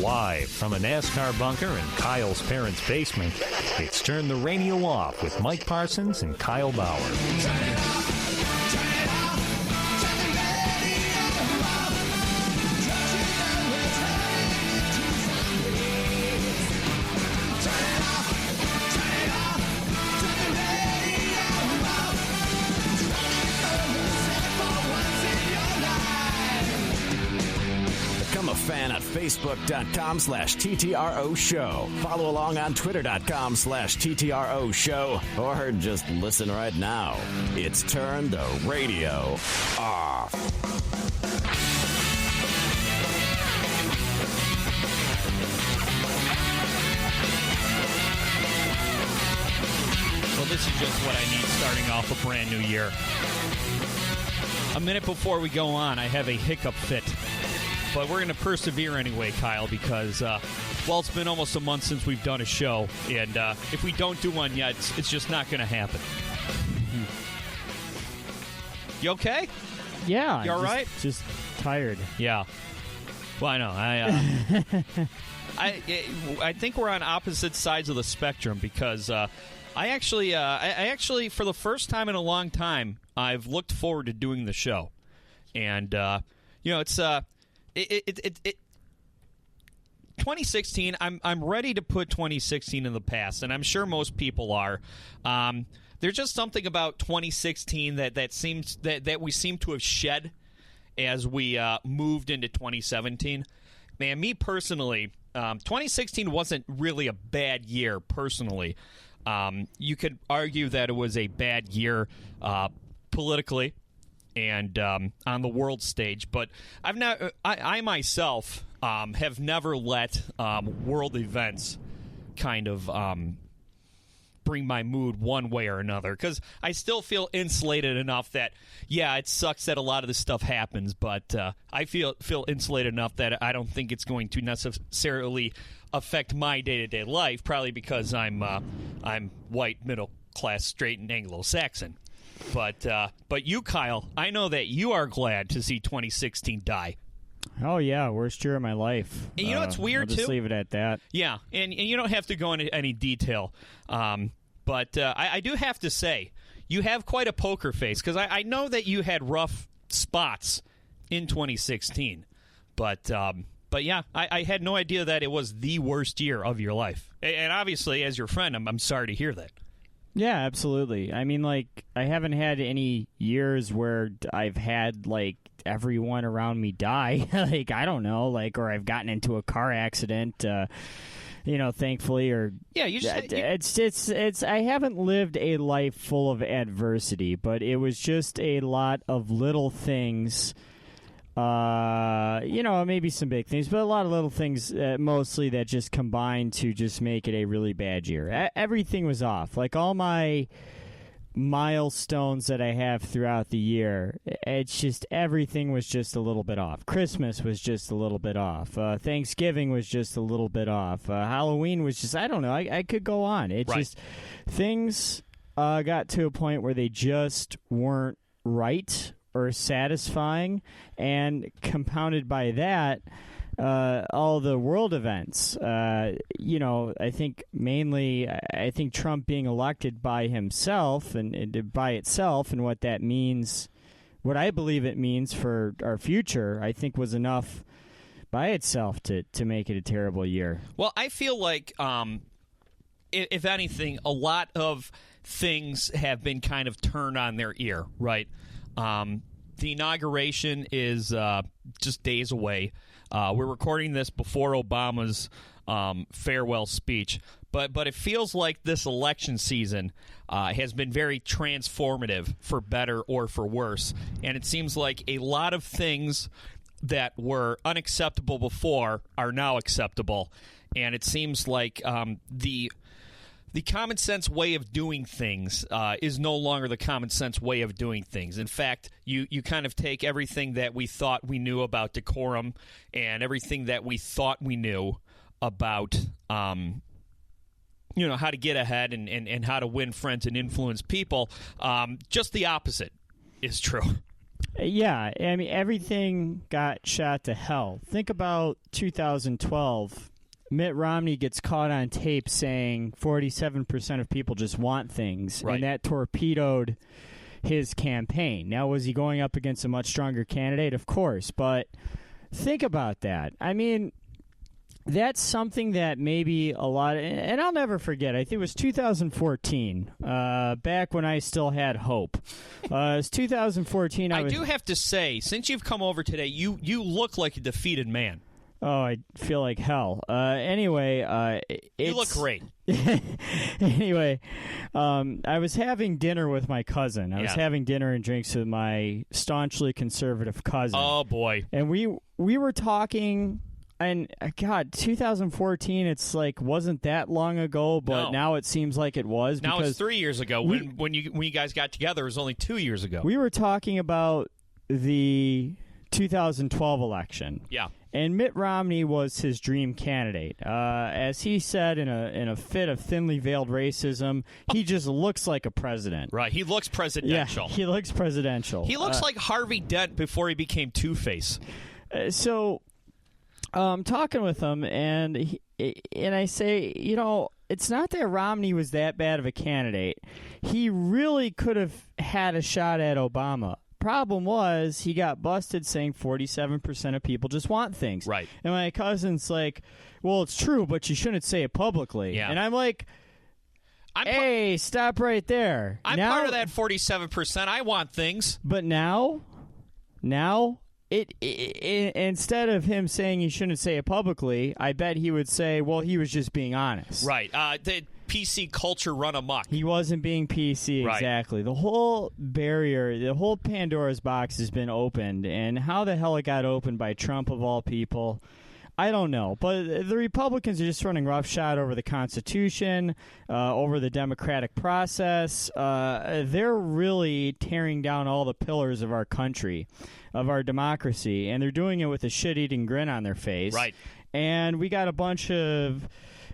Live from a NASCAR bunker in Kyle's parents' basement, it's Turn the Radio Off with Mike Parsons and Kyle Bauer. Become a fan at Facebook.com/TTRO Show. Follow along on Twitter.com/TTRO Show. Or just listen right now. It's Turn the Radio Off. Well, this is just what I need starting off a brand new year. A minute before we go on, I have a hiccup fit. But we're going to persevere anyway, Kyle, because, well, it's been almost a month since we've done a show. And if we don't do one yet, it's just not going to happen. You okay? Yeah. You all right? Just tired. Yeah. Well, I know. I think we're on opposite sides of the spectrum because I actually, for the first time in a long time, I've looked forward to doing the show. And, it's... 2016, I'm ready to put 2016 in the past, and I'm sure most people are. There's just something about 2016 that we seem to have shed as we moved into 2017. Man, me personally, 2016 wasn't really a bad year personally. You could argue that it was a bad year politically and on the world stage, but I myself have never let world events kind of bring my mood one way or another, because I still feel insulated enough that, yeah, it sucks that a lot of this stuff happens, but I feel insulated enough that I don't think it's going to necessarily affect my day-to-day life, probably because I'm white, middle-class, straight, and Anglo-Saxon. But you, Kyle, I know that you are glad to see 2016 die. Oh, yeah, worst year of my life. And you know what's weird, I'll just too? leave it at that. Yeah, and you don't have to go into any detail. But I do have to say, you have quite a poker face, because I know that you had rough spots in 2016. But yeah, I had no idea that it was the worst year of your life. And obviously, as your friend, I'm sorry to hear that. Yeah, absolutely. I mean, like, I haven't had any years where I've had, like, everyone around me die. Like, I don't know, like, or I've gotten into a car accident, thankfully, or... Yeah, you just... It's I haven't lived a life full of adversity, but it was just a lot of little things... maybe some big things, but a lot of little things, mostly that just combined to just make it a really bad year. Everything was off. Like, all my milestones that I have throughout the year, it's just everything was just a little bit off. Christmas was just a little bit off. Thanksgiving was just a little bit off. Halloween was just, I don't know, I could go on. It's right. Just things got to a point where they just weren't right or satisfying, and compounded by that, all the world events. I think mainly, Trump being elected by himself and by itself, and what that means, what I believe it means for our future, I think was enough by itself to make it a terrible year. Well, I feel like, if anything, a lot of things have been kind of turned on their ear, right? The inauguration is just days away. We're recording this before Obama's farewell speech, but it feels like this election season has been very transformative, for better or for worse. And it seems like a lot of things that were unacceptable before are now acceptable. And it seems like the common sense way of doing things is no longer the common sense way of doing things. In fact, you kind of take everything that we thought we knew about decorum and everything that we thought we knew about how to get ahead and how to win friends and influence people. Just the opposite is true. Yeah, I mean, everything got shot to hell. Think about 2012. Mitt Romney gets caught on tape saying 47% of people just want things, right. and that torpedoed his campaign. Now, was he going up against a much stronger candidate? Of course, but think about that. I mean, that's something that maybe a lot, and I'll never forget, I think it was 2014, back when I still had hope. It was 2014. I do have to say, since you've come over today, you look like a defeated man. Oh, I feel like hell. Anyway, you look great. Anyway, I was having dinner with my cousin. I was having dinner and drinks with my staunchly conservative cousin. Oh, boy. And we were talking, and God, 2014, it's like wasn't that long ago, but now it seems like it was. Now it's 3 years ago. When you guys got together, it was only 2 years ago. We were talking about the 2012 election. Yeah. And Mitt Romney was his dream candidate. As he said in a fit of thinly veiled racism, he just looks like a president. Right. He looks presidential. Yeah, he looks presidential. He looks like Harvey Dent before he became Two-Face. So I'm talking with him, and I say, it's not that Romney was that bad of a candidate. He really could have had a shot at Obama. Problem was he got busted saying 47% of people just want things. Right. And my cousin's like, well, it's true, but you shouldn't say it publicly. Yeah. And I'm like, hey, stop right there. I'm part of that 47%. I want things. But now, instead of him saying he shouldn't say it publicly, I bet he would say, well, he was just being honest. Right. The PC culture run amok. He wasn't being PC, right. Exactly. The whole barrier, the whole Pandora's box has been opened, and how the hell it got opened by Trump of all people, I don't know. But the Republicans are just running roughshod over the Constitution, over the democratic process. They're really tearing down all the pillars of our country, of our democracy, and they're doing it with a shit-eating grin on their face. Right. And we got a bunch of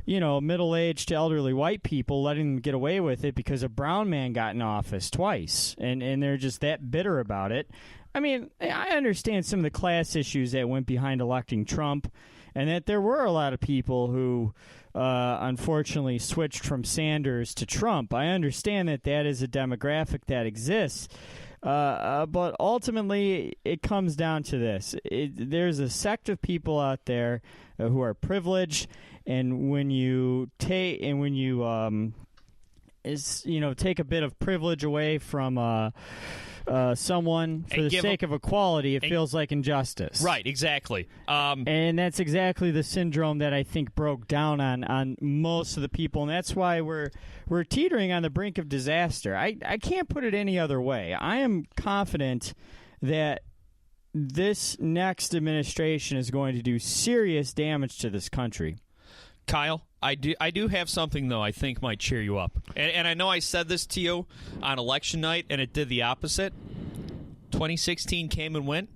middle-aged to elderly white people letting them get away with it because a brown man got in office twice, and they're just that bitter about it. I mean, I understand some of the class issues that went behind electing Trump, and that there were a lot of people who unfortunately switched from Sanders to Trump. I understand that is a demographic that exists. But ultimately, it comes down to this. There's a sect of people out there who are privileged, and when you take a bit of privilege away from someone for the sake of equality, it feels like injustice. Right, exactly. And that's exactly the syndrome that I think broke down on most of the people, and that's why we're teetering on the brink of disaster. I can't put it any other way. I am confident that this next administration is going to do serious damage to this country. Kyle, I do have something, though, I think might cheer you up. And I know I said this to you on election night, and it did the opposite. 2016 came and went.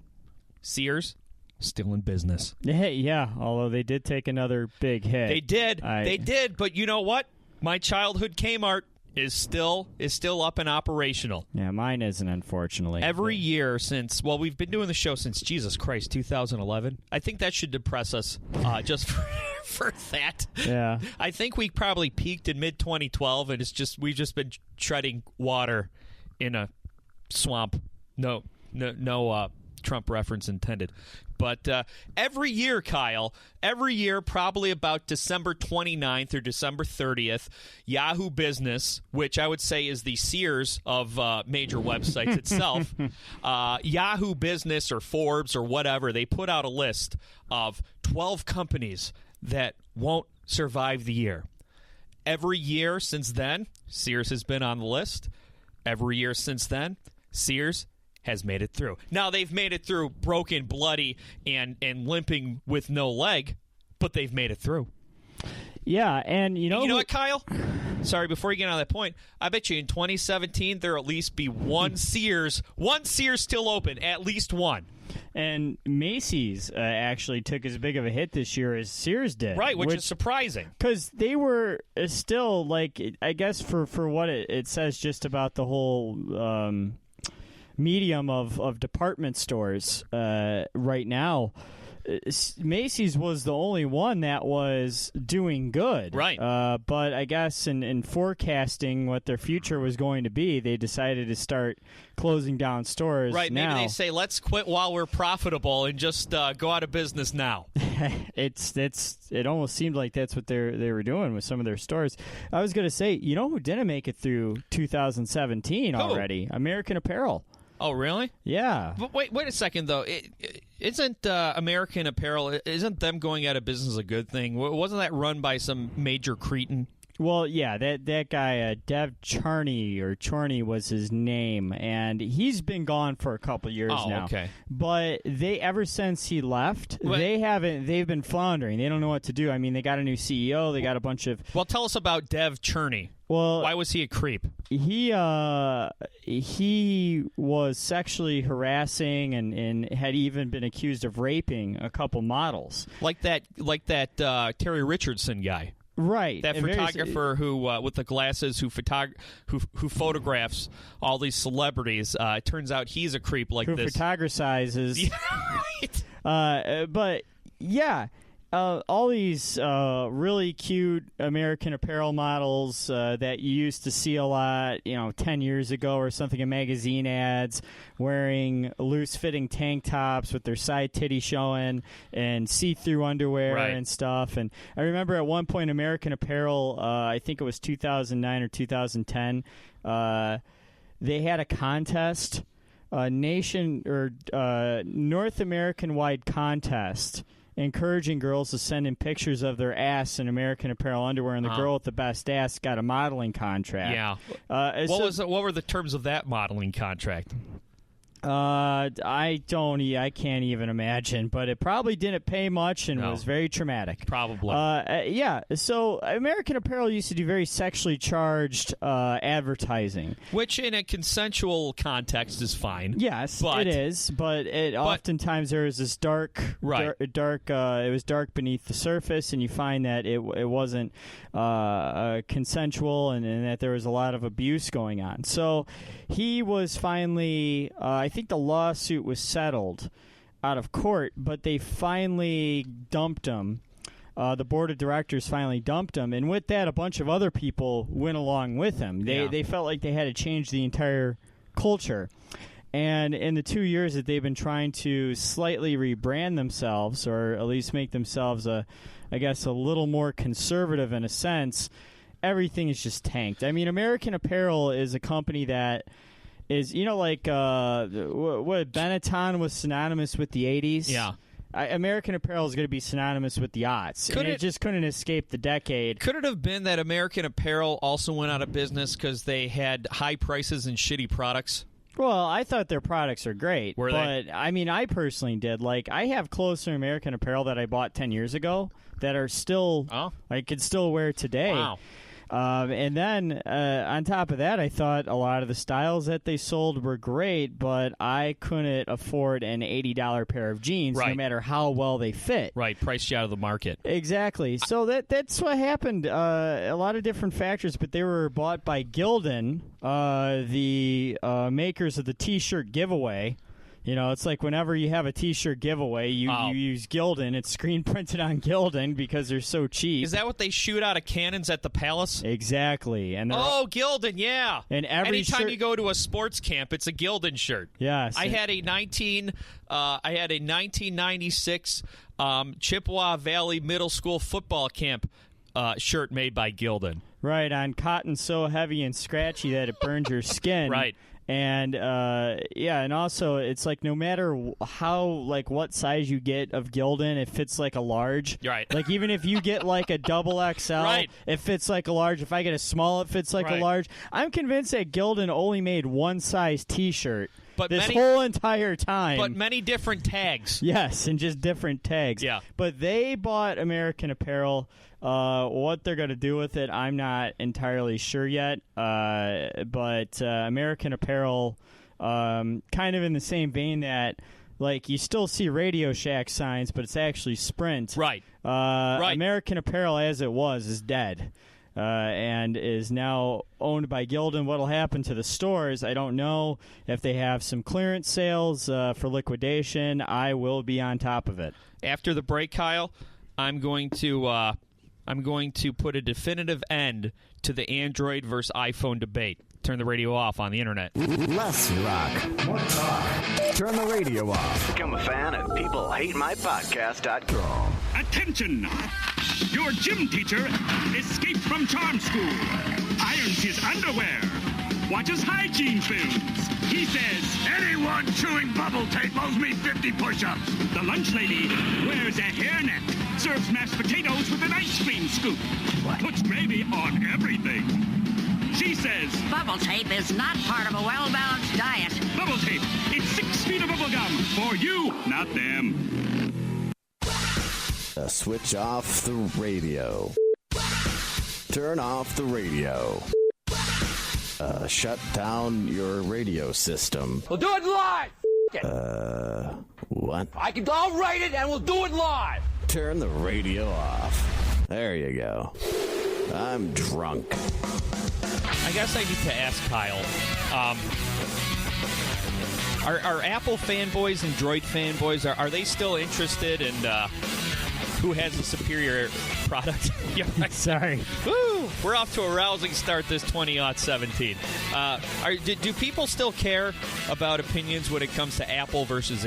Sears, still in business. Yeah, although they did take another big hit. They did. They did, but you know what? My childhood Kmart is still up and operational. Yeah, mine isn't, unfortunately. Every year since, we've been doing the show since, Jesus Christ, 2011. I think that should depress us just for that. Yeah. I think we probably peaked in mid-2012, and we've just been treading water in a swamp. No Trump reference intended. But every year, Kyle, probably about December 29th or December 30th, Yahoo Business, which I would say is the Sears of major websites itself, Yahoo Business or Forbes or whatever, they put out a list of 12 companies that won't survive the year. Every year since then, Sears has been on the list. Every year since then, Sears has made it through. Now, they've made it through broken, bloody, and limping with no leg, but they've made it through. Yeah, and you know what, Kyle? Sorry, before you get on that point, I bet you in 2017 there'll at least be one Sears still open, at least one. And Macy's actually took as big of a hit this year as Sears did. Right, which is surprising. Because they were still, like, I guess for what it says just about the whole medium of department stores right now. Macy's was the only one that was doing good. Right. But I guess in forecasting what their future was going to be, they decided to start closing down stores. Right. now. Maybe they say, let's quit while we're profitable and just go out of business now. It almost seemed like that's what they were doing with some of their stores. I was going to say, you know who didn't make it through 2017 already? American Apparel. Oh, really? Yeah. But wait a second, though. Isn't American Apparel, isn't them going out of business a good thing? Wasn't that run by some major cretin? Well, yeah, that guy, Dev Charney was his name, and he's been gone for a couple years now. Oh, okay. But ever since he left, they've been floundering. They don't know what to do. I mean, they got a new CEO, they got a bunch of... Well, tell us about Dev Charney. Well, why was he a creep? He was sexually harassing and had even been accused of raping a couple models. Like that Terry Richardson guy. Right, that photographer who with the glasses who photographs all these celebrities. It turns out he's a creep like who this. Photographizes. Right. But yeah, all these really cute American Apparel models that you used to see a lot, 10 years ago or something in magazine ads, wearing loose-fitting tank tops with their side titty showing and see-through underwear and stuff. And I remember at one point American Apparel, I think it was 2009 or 2010, they had a contest, North American-wide contest, encouraging girls to send in pictures of their ass in American Apparel underwear, and the girl with the best ass got a modeling contract. Yeah. What were the terms of that modeling contract? I can't even imagine, but it probably didn't pay much and was very traumatic. Probably. Yeah. So American Apparel used to do very sexually charged advertising, which in a consensual context is fine. Yes, it is. But oftentimes there is this dark. It was dark beneath the surface, and you find that it wasn't consensual, and that there was a lot of abuse going on. So he was finally. I think the lawsuit was settled out of court, but they finally dumped him. The board of directors finally dumped him, and with that, a bunch of other people went along with him. They felt like they had to change the entire culture. And in the 2 years that they've been trying to slightly rebrand themselves, or at least make themselves, a little more conservative in a sense, everything is just tanked. I mean, American Apparel is a company that is, what Benetton was synonymous with the 80s? Yeah. American Apparel is going to be synonymous with the aughts. It just couldn't escape the decade. Could it have been that American Apparel also went out of business because they had high prices and shitty products? Well, I thought their products are great. Were they? But, I mean, I personally did. Like, I have clothes from American Apparel that I bought 10 years ago that are still, I could still wear today. Wow. And then on top of that, I thought a lot of the styles that they sold were great, but I couldn't afford an $80 pair of jeans, no matter how well they fit. Right, priced you out of the market. Exactly. So that's what happened. A lot of different factors, but they were bought by Gildan, the makers of the T-shirt giveaway. It's like whenever you have a T-shirt giveaway, you use Gildan. It's screen printed on Gildan because they're so cheap. Is that what they shoot out of cannons at the Palace? Exactly. And Gildan, yeah. And anytime you go to a sports camp, it's a Gildan shirt. Yes. I had a 1996 Chippewa Valley Middle School football camp shirt made by Gildan. Right, on cotton so heavy and scratchy that it burns your skin. Right. And and also it's like no matter how what size you get of Gildan, it fits like a large. Right. Like even if you get like a double XL, it fits like a large. If I get a small, it fits like a large. I'm convinced that Gildan only made one size T-shirt. But whole entire time. But many different tags. Yes, and just different tags. Yeah. But they bought American Apparel. What they're going to do with it, I'm not entirely sure yet. But American Apparel, kind of in the same vein that, you still see Radio Shack signs, but it's actually Sprint. Right. American Apparel, as it was, is dead. and is now owned by Gildan. What'll happen to the stores, I don't know. If they have some clearance sales for liquidation, I will be on top of it. After the break, Kyle, I'm going to put a definitive end to the Android versus iPhone debate. Turn the radio off on the internet. Less rock, more talk. Turn the radio off. Become a fan at peoplehatemypodcast.com. Attention! Your gym teacher escaped from charm school, irons his underwear, watches hygiene films. He says, anyone chewing bubble tape owes me 50 push-ups. The lunch lady wears a hairnet, serves mashed potatoes with an ice cream scoop, puts gravy on everything. She says, bubble tape is not part of a well-balanced diet. Bubble tape, it's 6 feet of bubble gum for you, not them. Switch off the radio. Turn off the radio. Shut down your radio system. We'll do it live. What? I'll write it and we'll do it live. Turn the radio off. There you go. I'm drunk. I guess I need to ask Kyle, are Apple fanboys and Droid fanboys, are they still interested in who has a superior product? Yeah, Sorry. Woo! We're off to a rousing start this 2017. Do people still care about opinions when it comes to Apple versus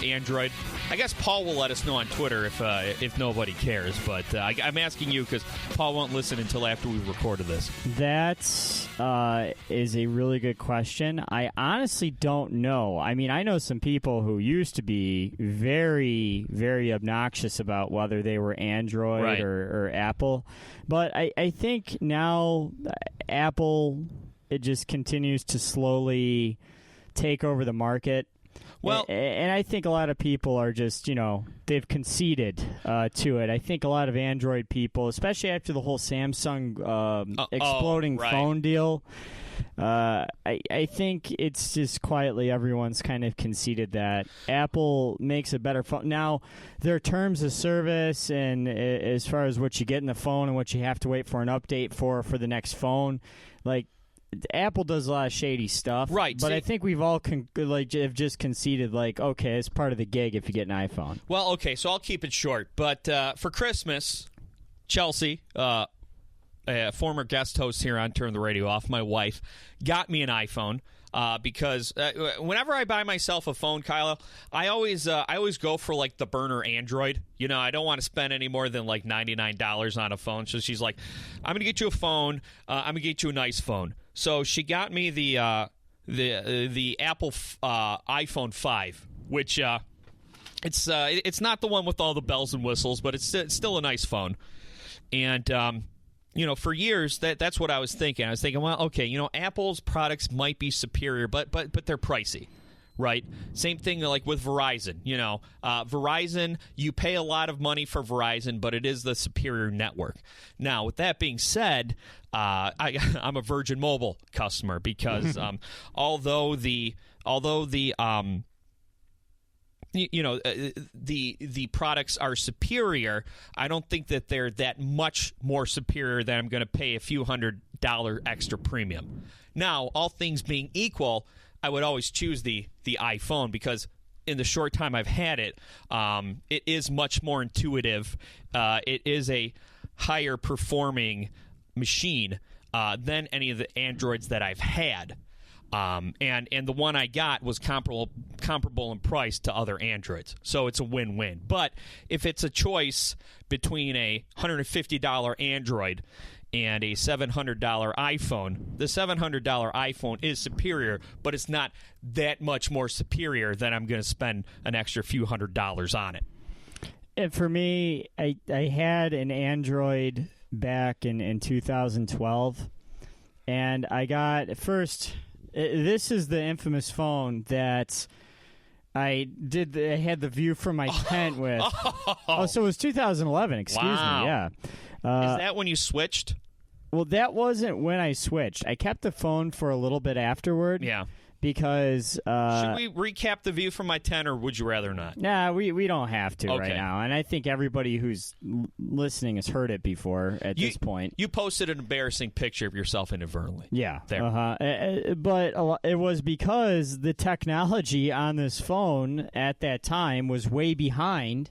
Android? I guess Paul will let us know on Twitter if nobody cares, but I'm asking you because Paul won't listen until after we've recorded this. That is a really good question. I honestly don't know. I mean, I know some people who used to be very, very obnoxious about whether they were Android Right. or Apple. But I think now Apple, it just continues to slowly take over the market. Well, and I think a lot of people are just, they've conceded to it. I think a lot of Android people, especially after the whole Samsung exploding right. phone deal, I think it's just quietly everyone's kind of conceded that Apple makes a better phone. Now, their terms of service and as far as what you get in the phone and what you have to wait for an update for the next phone, like, Apple does a lot of shady stuff, right? But I think we've all have just conceded, like, okay, it's part of the gig if you get an iPhone. Well, okay, so I'll keep it short. But for Christmas, Chelsea, a former guest host here on Turn the Radio Off, my wife, got me an iPhone because whenever I buy myself a phone, Kyle, I always go for like the burner Android. I don't want to spend any more than like $99 on a phone. So she's like, I'm going to get you a phone. I'm going to get you a nice phone. So she got me the Apple iPhone 5, which it's not the one with all the bells and whistles, but it's still a nice phone. And for years that's what I was thinking. I was thinking, well, okay, Apple's products might be superior, but they're pricey. Right? Same thing like with Verizon. Verizon, you pay a lot of money for Verizon, but it is the superior network. Now, with that being said, I'm a Virgin Mobile customer because although the products are superior, I don't think that they're that much more superior that I'm going to pay a few $100 extra premium. Now, all things being equal, I would always choose the iPhone because in the short time I've had it, it is much more intuitive. It is a higher performing machine than any of the Androids that I've had. And the one I got was comparable in price to other Androids. So it's a win-win. But if it's a choice between a $150 Android and a $700 iPhone, the $700 iPhone is superior, but it's not that much more superior that I'm going to spend an extra few $100s on it. And for me, I had an Android back in 2012, and I got first. This is the infamous phone that I had the view from my tent with. So it was 2011. Excuse me. Yeah. Is that when you switched? Well, that wasn't when I switched. I kept the phone for a little bit afterward. Yeah. because should we recap the View from my 10, or would you rather not? Nah, we don't have to Okay. right now. And I think everybody who's listening has heard it before at this point. You posted an embarrassing picture of yourself inadvertently. Yeah. There. But it was because the technology on this phone at that time was way behind,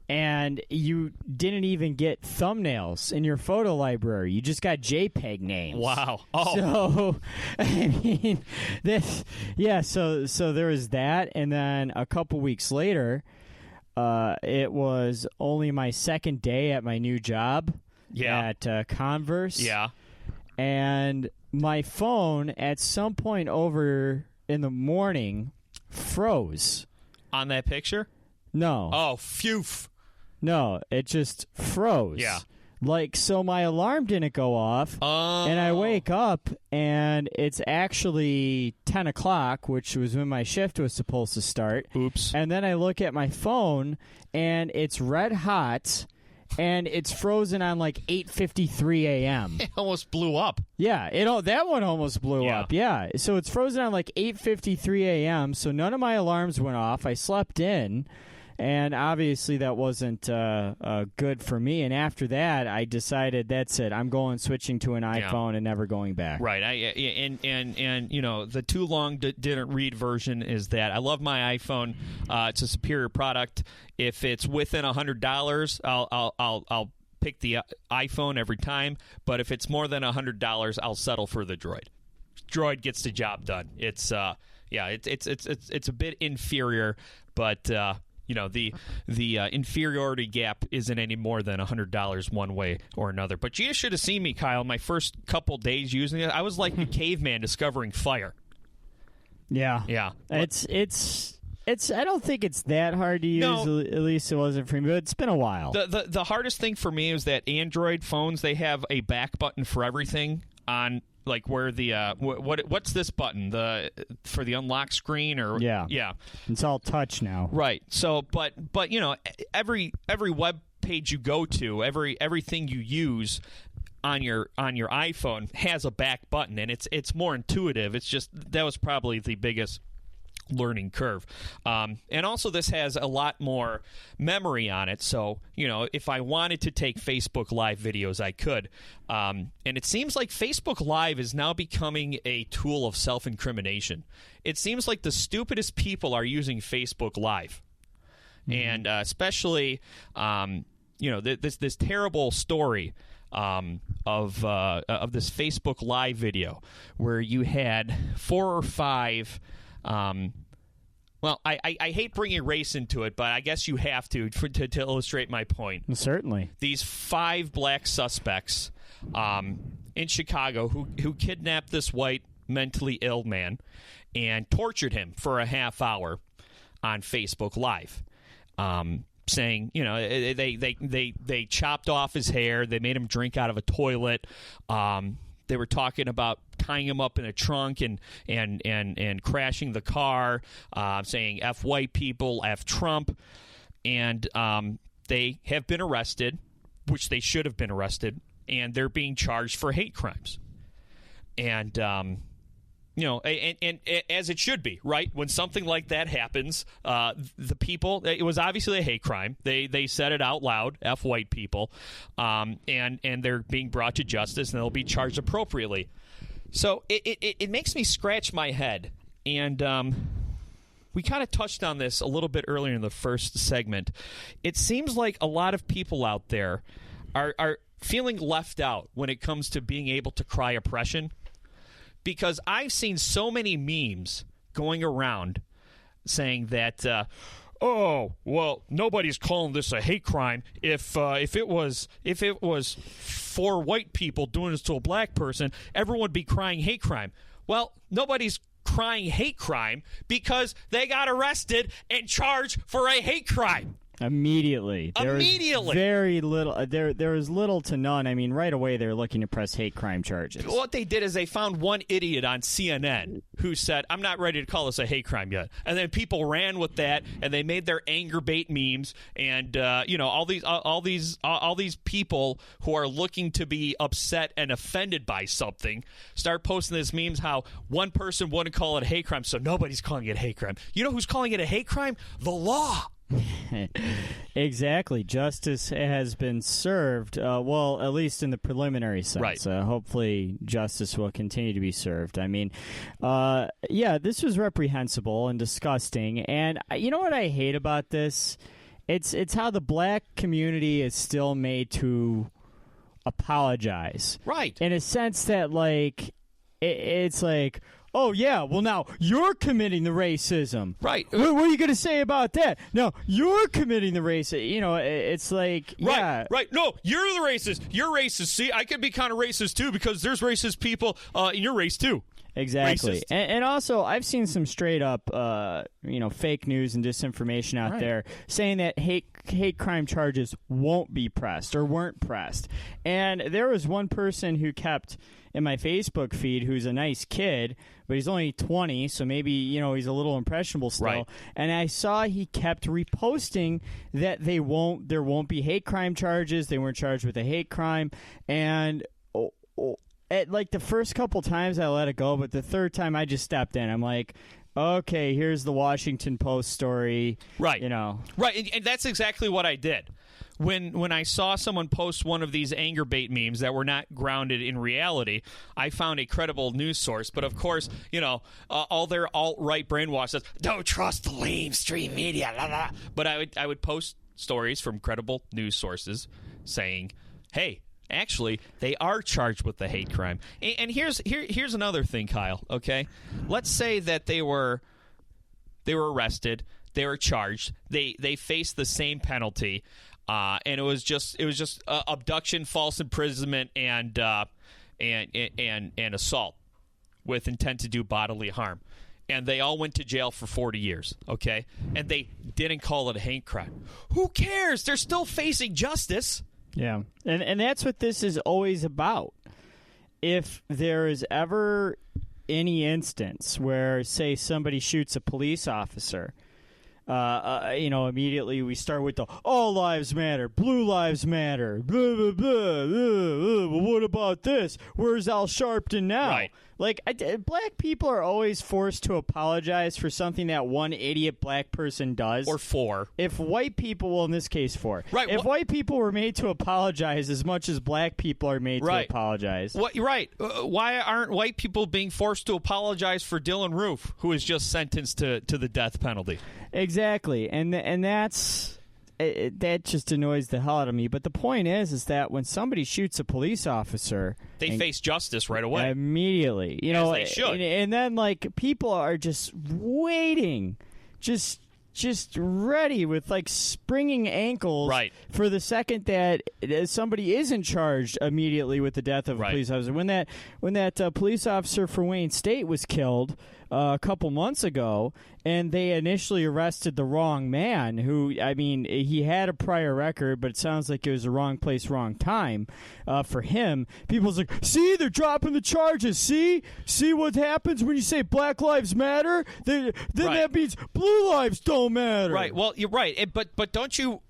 and you didn't even get thumbnails in your photo library. You just got JPEG names. Wow. Oh. So, I mean, so there was that, and then a couple weeks later, it was only my second day at my new job at Converse. Yeah. And my phone, at some point over in the morning, froze. On that picture? No. Oh, phew. No, it just froze. Yeah. So my alarm didn't go off, and I wake up, and it's actually 10 o'clock, which was when my shift was supposed to start. Oops. And then I look at my phone, and it's red hot, and it's frozen on like 8:53 a.m. It almost blew up. Yeah, that one almost blew Yeah. up. Yeah, so it's frozen on like 8:53 a.m. So none of my alarms went off. I slept in, and obviously that wasn't good for me. And after that, I decided that's it. I'm switching to an iPhone and never going back. Right. And you know, the too long didn't read version is that I love my iPhone. It's a superior product. If it's within $100, I'll pick the iPhone every time. But if it's more than $100, I'll settle for the Droid. Droid gets the job done. It's it's a bit inferior, but you know, the inferiority gap isn't any more than $100 one way or another. But you should have seen me, Kyle. My first couple days using it, I was like a caveman discovering fire. Yeah. Yeah. It's. I don't think it's that hard to use. No. At least it wasn't for me. But it's been a while. The hardest thing for me is that Android phones, they have a back button for everything on. Like where the what's this button for the unlock screen or yeah it's all touch now, right? So but you know, every web page you go to, everything you use on your iPhone has a back button, and it's more intuitive. It's just that was probably the biggest learning curve. And also this has a lot more memory on it, so you know, if I wanted to take Facebook Live videos, I could. And it seems like Facebook Live is now becoming a tool of self-incrimination. It seems like the stupidest people are using Facebook Live. And especially you know, this terrible story of this Facebook Live video where you had 4 or 5 well, I hate bringing race into it, but I guess you have to illustrate my point. Certainly. These 5 black suspects in Chicago who kidnapped this white mentally ill man and tortured him for a half hour on Facebook Live, saying, you know, they chopped off his hair, they made him drink out of a toilet. They were talking about tying him up in a trunk and crashing the car, saying F white people, F Trump. And they have been arrested, which they should have been arrested, and they're being charged for hate crimes. And, you know, and as it should be, right? When something like that happens, the people, it was obviously a hate crime. They said it out loud, F white people, and they're being brought to justice, and they'll be charged appropriately. So it makes me scratch my head. And we kind of touched on this a little bit earlier in the first segment. It seems like a lot of people out there are feeling left out when it comes to being able to cry oppression. Because I've seen so many memes going around saying that, oh, well, nobody's calling this a hate crime. If it was 4 white people doing this to a black person, everyone would be crying hate crime. Well, nobody's crying hate crime because they got arrested and charged for a hate crime. Immediately. Immediately. Very little. There was little to none. I mean, right away they're looking to press hate crime charges. What they did is they found one idiot on CNN who said, "I'm not ready to call this a hate crime yet," and then people ran with that, and they made their anger bait memes, and all these people who are looking to be upset and offended by something start posting these memes how one person wouldn't call it a hate crime, so nobody's calling it a hate crime. You know who's calling it a hate crime? The law. Exactly. Justice has been served, well, at least in the preliminary sense. Right. Hopefully justice will continue to be served. I mean, this was reprehensible and disgusting. And you know what I hate about this? It's how the black community is still made to apologize. Right. In a sense that, like, it's like, oh, yeah, well, now you're committing the racism. Right. What are you going to say about that? No, you're committing the racism. You know, it's like, yeah. Right. No, you're the racist. You're racist. See, I could be kind of racist, too, because there's racist people in your race, too. Exactly. And also, I've seen some straight up, fake news and disinformation out there saying that hate crime charges won't be pressed or weren't pressed. And there was one person who kept in my Facebook feed who's a nice kid, but he's only 20, so maybe, he's a little impressionable still. Right. And I saw he kept reposting that there won't be hate crime charges. They weren't charged with a hate crime. And at like the first couple times I let it go, but the third time I just stepped in. I'm like, okay, here's the Washington Post story. Right. Right. And that's exactly what I did. When I saw someone post one of these anger bait memes that were not grounded in reality, I found a credible news source. But of course, all their alt-right brainwash says, don't trust the mainstream media. Blah, blah. But I would post stories from credible news sources saying, hey, actually, they are charged with the hate crime. And here's another thing, Kyle, okay? Let's say that they were arrested, they were charged, they faced the same penalty, and it was just abduction, false imprisonment, and assault with intent to do bodily harm. And they all went to jail for 40 years, okay? And they didn't call it a hate crime. Who cares? They're still facing justice. Yeah, and that's what this is always about. If there is ever any instance where, say, somebody shoots a police officer, immediately we start with the all lives matter, blue lives matter, blah, blah, blah, blah, blah. What about this? Where's Al Sharpton now? Right. Like, black people are always forced to apologize for something that one idiot black person does. Or four. If white people, well, in this case, four. Right. If white people were made to apologize as much as black people are made to apologize. You're right. Why aren't white people being forced to apologize for Dylan Roof, who is just sentenced to the death penalty? Exactly. And that's... that just annoys the hell out of me. But the point is that when somebody shoots a police officer, they face justice right away. Immediately. As they should. And then, like, people are just waiting, just ready with, like, springing ankles for the second that somebody isn't charged immediately with the death of a police officer. When that police officer for Wayne State was killed a couple months ago, and they initially arrested the wrong man, who, I mean, he had a prior record, but it sounds like it was the wrong place, wrong time for him. People's like, see, they're dropping the charges. See what happens when you say Black Lives Matter? Then that means blue lives don't matter. Right. Well, you're right. But don't you...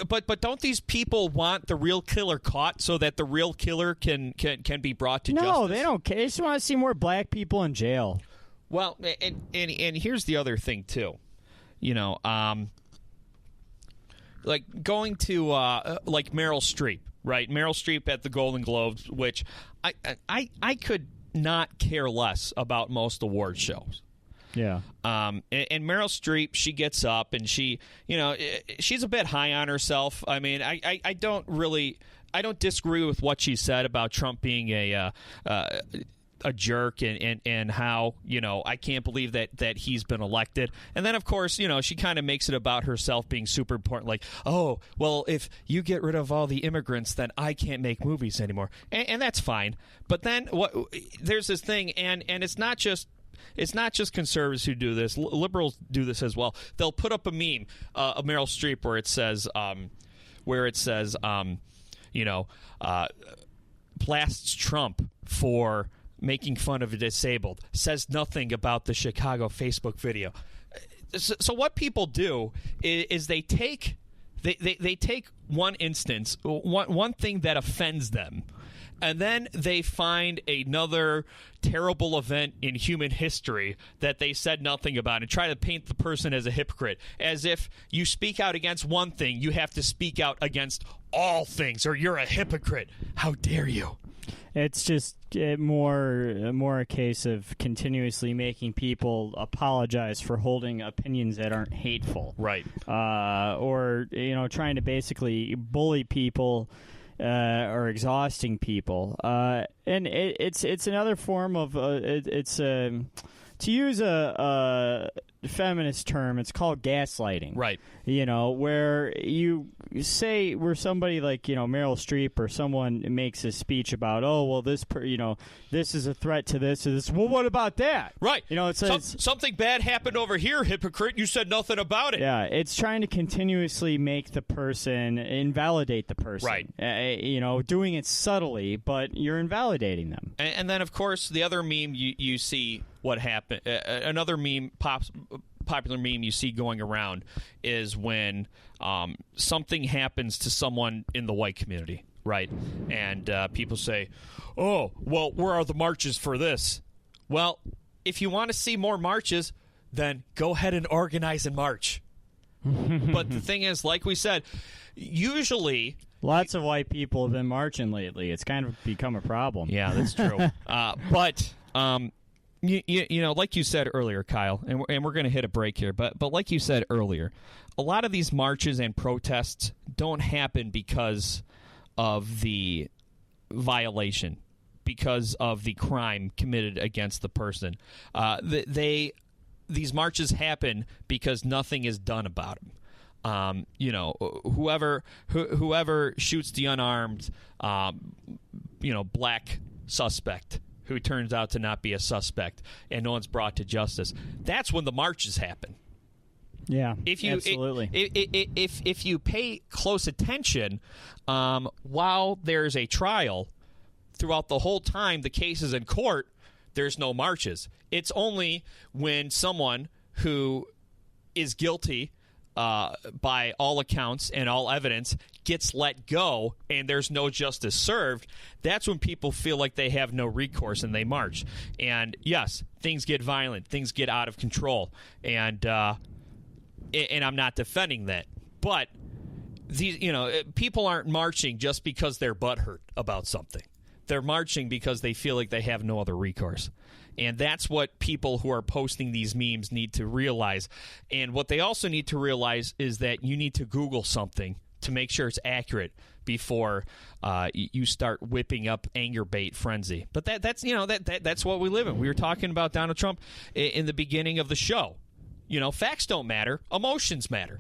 But don't these people want the real killer caught so that the real killer can be brought to justice? No, they don't care. They just want to see more black people in jail. Well, and here's the other thing too, like going to like Meryl Streep, right? Meryl Streep at the Golden Globes, which I could not care less about most award shows. Yeah. And Meryl Streep, she gets up and she, she's a bit high on herself. I mean, I don't disagree with what she said about Trump being a jerk and how, I can't believe that he's been elected. And then, of course, she kind of makes it about herself being super important. Like, oh, well, if you get rid of all the immigrants, then I can't make movies anymore. And that's fine. But then there's this thing, and it's not just it's not just conservatives who do this. Liberals do this as well. They'll put up a meme of Meryl Streep where it says, blasts Trump for making fun of a disabled, says nothing about the Chicago Facebook video. So what people do is they take one instance, one thing that offends them, and then they find another terrible event in human history that they said nothing about and try to paint the person as a hypocrite, as if you speak out against one thing, you have to speak out against all things, or you're a hypocrite. How dare you? It's just more a case of continuously making people apologize for holding opinions that aren't hateful, right? Or trying to basically bully people or exhausting people. And it's another form of to use a feminist term, it's called gaslighting. Right. Where you say where somebody like, Meryl Streep or someone makes a speech about, this is a threat to this or this. Well, what about that? Right. It's something bad happened over here, hypocrite. You said nothing about it. Yeah, it's trying to continuously make the person, invalidate the person. Right. Doing it subtly, but you're invalidating them. And then, of course, the other meme you see what happened. Another popular meme you see going around is when something happens to someone in the white community, right? And people say, oh, well, where are the marches for this? Well, if you want to see more marches, then go ahead and organize and march. But the thing is, like we said, usually... Lots of white people have been marching lately. It's kind of become a problem. Yeah, that's true. But... like you said earlier, Kyle, and we're going to hit a break here, but like you said earlier, a lot of these marches and protests don't happen because of the violation, because of the crime committed against the person. These marches happen because nothing is done about them. Whoever shoots the unarmed, black suspect who turns out to not be a suspect and no one's brought to justice, that's when the marches happen. Yeah, absolutely. If you pay close attention, while there's a trial, throughout the whole time the case is in court, there's no marches. It's only when someone who is guilty by all accounts and all evidence gets let go and there's no justice served, that's when people feel like they have no recourse and they march. And yes, things get violent, things get out of control, and I'm not defending that, but these people aren't marching just because they're butthurt about something. They're marching because they feel like they have no other recourse. And that's what people who are posting these memes need to realize. And what they also need to realize is that you need to Google something to make sure it's accurate before you start whipping up anger bait frenzy. But that's what we live in. We were talking about Donald Trump in the beginning of the show. Facts don't matter. Emotions matter.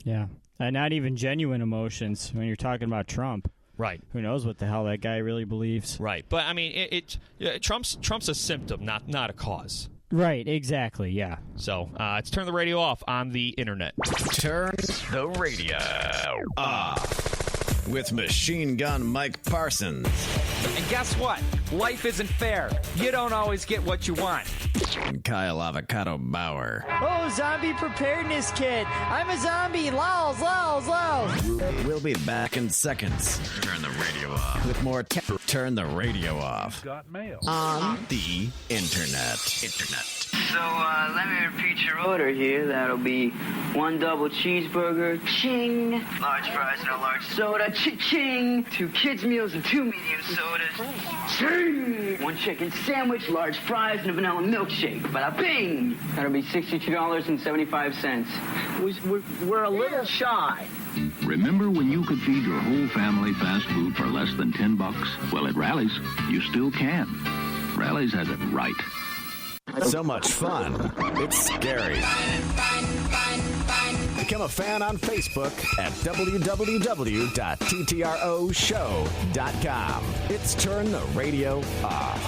Yeah. And not even genuine emotions when you're talking about Trump. Right. Who knows what the hell that guy really believes? Right. But I mean, Trump's a symptom, not a cause. Right. Exactly. Yeah. So let's turn the radio off on the internet. Turn the radio off with Machine Gun Mike Parsons. And guess what? Life isn't fair. You don't always get what you want. And Kyle Avocado Bauer. Oh, zombie preparedness kit. I'm a zombie. Lols, lols, lols. We'll be back in seconds. Turn the radio off. With more Turn the Radio Off. Got mail. On the internet. So, let me repeat your order here. That'll be 1 double cheeseburger, ching. Large fries and a large soda, ching. 2 kids meals and 2 medium sodas, ching. 1 chicken sandwich, large fries, and a vanilla milkshake. Bada bing. That'll be $62.75. We're a little shy. Remember when you could feed your whole family fast food for less than $10? Well, at Rally's, you still can. Rally's has it right. So much fun. It's scary. Become a fan on Facebook at www.ttroshow.com. It's Turn the Radio Off.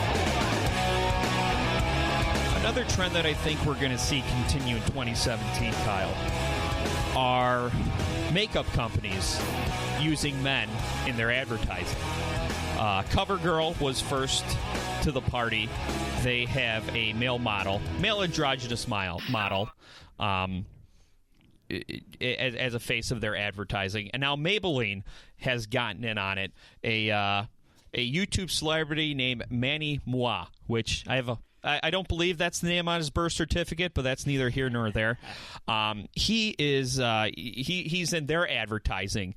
Another trend that I think we're going to see continue in 2017, Kyle, are makeup companies using men in their advertising. CoverGirl was first to the party. They have a male androgynous model, as a face of their advertising. And now Maybelline has gotten in on it. A YouTube celebrity named Manny Moua, which I don't believe that's the name on his birth certificate, but that's neither here nor there. He is he's in their advertising,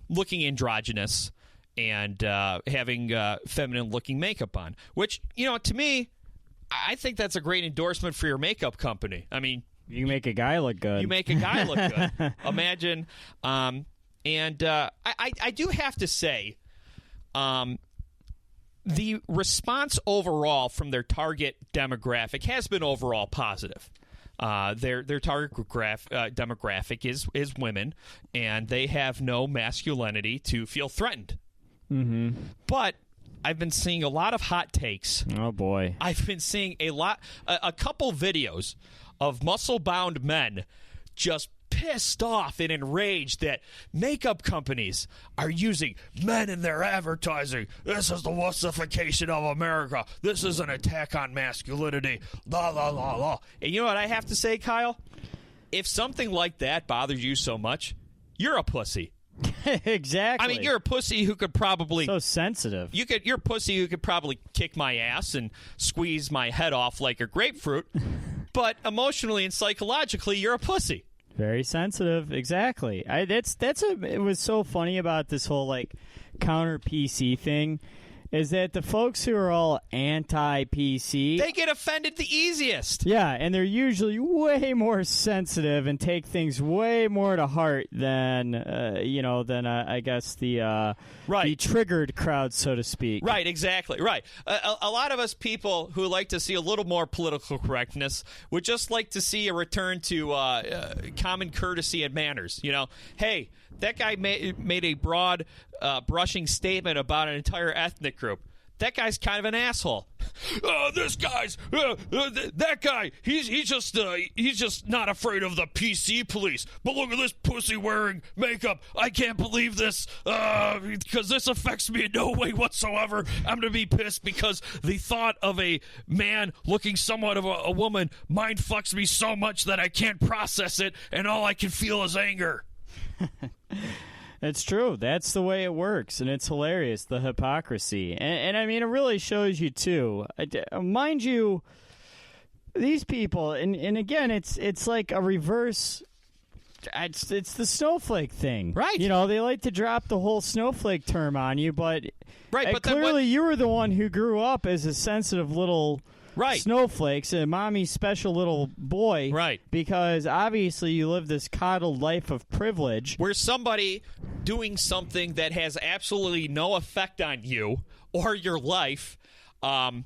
looking androgynous and having feminine-looking makeup on, which, to me, I think that's a great endorsement for your makeup company. I mean, you make a guy look good. You make a guy look good. Imagine. I do have to say, the response overall from their target demographic has been overall positive. Their target demographic is women, and they have no masculinity to feel threatened. Mm-hmm. But I've been seeing a lot of hot takes. Oh, boy. I've been seeing a couple videos of muscle-bound men just pissed off and enraged that makeup companies are using men in their advertising. This is the wussification of America. This is an attack on masculinity. La, la, la, la. And you know what I have to say, Kyle? If something like that bothers you so much, you're a pussy. Exactly. I mean, you're a pussy who could probably... So sensitive. You're a pussy who could probably kick my ass and squeeze my head off like a grapefruit, but emotionally and psychologically, you're a pussy. Very sensitive. Exactly. It was so funny about this whole, counter PC thing, is that the folks who are all anti-PC... They get offended the easiest. Yeah, and they're usually way more sensitive and take things way more to heart than I guess the triggered crowd, so to speak. Right, exactly, right. A lot of us people who like to see a little more political correctness would just like to see a return to common courtesy and manners. Hey, that guy made a broad, brushing statement about an entire ethnic group. That guy's kind of an asshole. That guy, he's just not afraid of the PC police. But look at this pussy wearing makeup. I can't believe this because this affects me in no way whatsoever. I'm going to be pissed because the thought of a man looking somewhat of a woman mind fucks me so much that I can't process it, and all I can feel is anger. It's true. That's the way it works, and it's hilarious, the hypocrisy. And I mean, it really shows you, too. Mind you, these people, and again, it's like a reverse... It's the snowflake thing. Right. They like to drop the whole snowflake term on you, but, but clearly you were the one who grew up as a sensitive little... snowflakes, a mommy's special little boy. Right. Because obviously you live this coddled life of privilege. Where somebody doing something that has absolutely no effect on you or your life, you